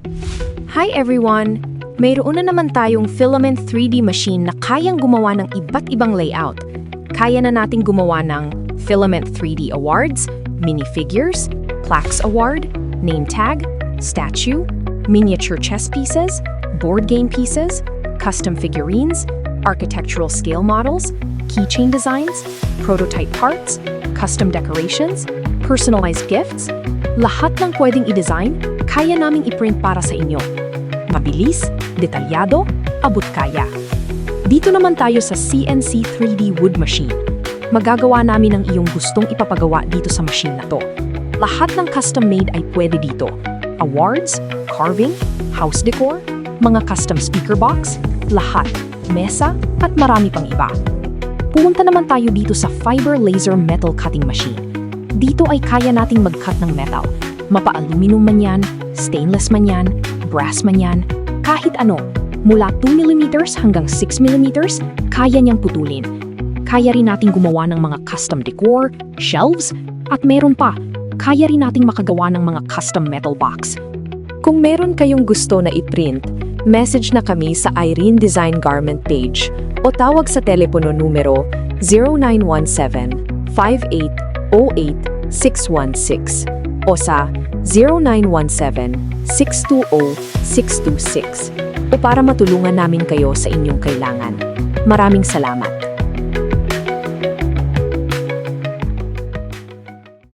Hi everyone! Mayroon na naman tayong filament 3D machine na kayang gumawa ng iba't ibang layout. Kaya na nating gumawa ng filament 3D awards, minifigures, plaques award, name tag, statue, miniature chess pieces, board game pieces, custom figurines, architectural scale models, keychain designs, prototype parts, custom decorations, personalized gifts. Lahat ng pwedeng i-design, kaya naming i-print para sa inyo. Mabilis, detalyado, abot kaya. Dito naman tayo sa CNC 3D wood machine. Magagawa namin ang iyong gustong ipapagawa dito sa machine na to. Lahat ng custom-made ay pwede dito. Awards, carving, house decor, mga custom speaker box, lahat, mesa, at marami pang iba. Pumunta naman tayo dito sa fiber laser metal cutting machine. Dito ay kaya nating mag-cut ng metal. Mapa-aluminum man yan, stainless man yan, brass man yan, kahit ano. Mula 2mm hanggang 6mm, kaya niyang putulin. Kaya rin nating gumawa ng mga custom decor, shelves, at meron pa, kaya rin nating makagawa ng mga custom metal box. Kung meron kayong gusto na i-print, message na kami sa Airen Design Garment page o tawag sa telepono numero 0917-5808-616 o sa 0917-620-626 o para matulungan namin kayo sa inyong kailangan. Maraming salamat!